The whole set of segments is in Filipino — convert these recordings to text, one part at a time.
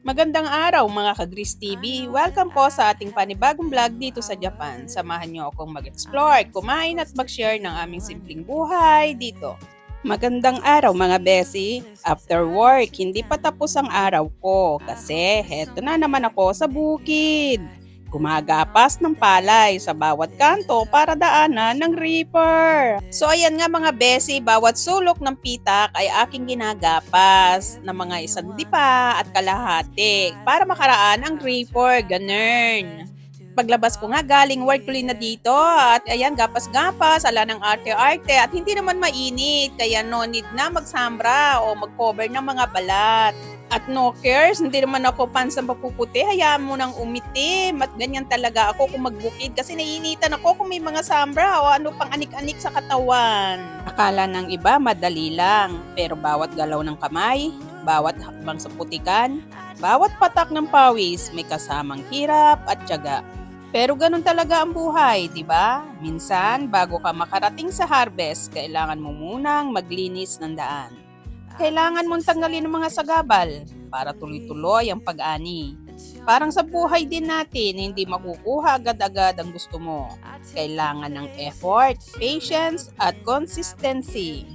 Magandang araw mga ka-Gris TV! Welcome po sa ating panibagong vlog dito sa Japan. Samahan niyo akong mag-explore, kumain at mag-share ng aming simpleng buhay dito. Magandang araw mga besi! After work, hindi pa tapos ang araw ko kasi heto na naman ako sa bukid. Gumagapas ng palay sa bawat kanto para daanan ng reaper. So ayan nga mga besi, bawat sulok ng pitak ay aking ginagapas ng mga isang dipa at kalahati para makaraan ang reaper, ganun. Paglabas ko nga galing work tuloy na dito at ayan gapas-gapas, ala ng arte-arte at hindi naman mainit kaya no need na magsambra o mag-cover ng mga balat. At no cares, hindi naman ako pansang mapuputi, hayaan mo nang umitim at ganyan talaga ako kung magbukid kasi naiinitan ako kung may mga sambra o ano pang anik-anik sa katawan. Akala ng iba madali lang, pero bawat galaw ng kamay, bawat hakbang sa putikan, bawat patak ng pawis may kasamang hirap at tiyaga. Pero ganun talaga ang buhay, di ba? Minsan, bago ka makarating sa harvest, kailangan mo munang maglinis ng daan. Kailangan mong tanggalin ang mga sagabal para tuloy-tuloy ang pag-ani. Parang sa buhay din natin, hindi makukuha agad-agad ang gusto mo. Kailangan ng effort, patience, at consistency.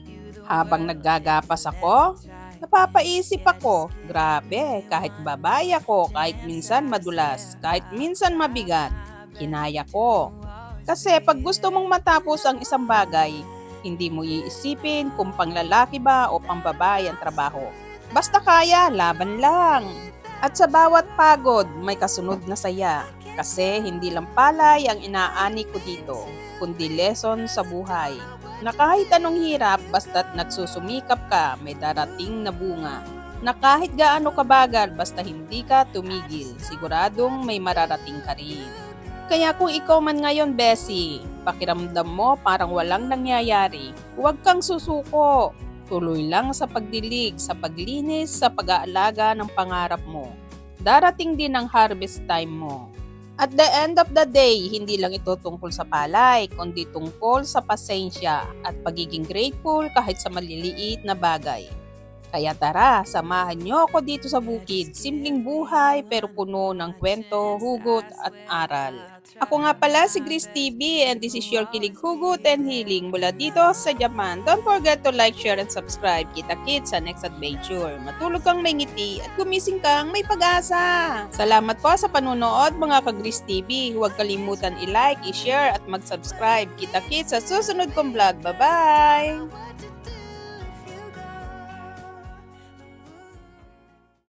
Habang naggagapas ako, napapaisip ako, grabe, kahit babae ako, kahit minsan madulas, kahit minsan mabigat, kinaya ko. Kasi pag gusto mong matapos ang isang bagay, hindi mo iisipin kung panglalaki ba o pangbabae ang trabaho. Basta kaya, laban lang. At sa bawat pagod, may kasunod na saya. Kasi hindi lang palay ang inaani ko dito, kundi lesson sa buhay. Na kahit anong hirap, basta't nagsusumikap ka, may darating na bunga. Na kahit gaano kabagal, basta hindi ka tumigil, siguradong may mararating ka rin. Kaya kung ikaw man ngayon, Bessie, pakiramdam mo parang walang nangyayari, huwag kang susuko. Tuloy lang sa pagdilig, sa paglinis, sa pag-aalaga ng pangarap mo. Darating din ang harvest time mo. At the end of the day, hindi lang ito tungkol sa palay, kundi tungkol sa pasensya at pagiging grateful kahit sa maliliit na bagay. Kaya tara, samahan niyo ako dito sa bukid. Simpleng buhay pero puno ng kwento, hugot at aral. Ako nga pala si Gris TV and this is your kilig, hugot and healing mula dito sa Japan. Don't forget to like, share and subscribe. Kita-kits sa next adventure. Matulog kang may ngiti at gumising kang may pag-asa. Salamat po sa panunood mga ka-Gris TV. Huwag kalimutan i-like, i-share at mag-subscribe. Kita-kits sa susunod kong vlog. Bye-bye!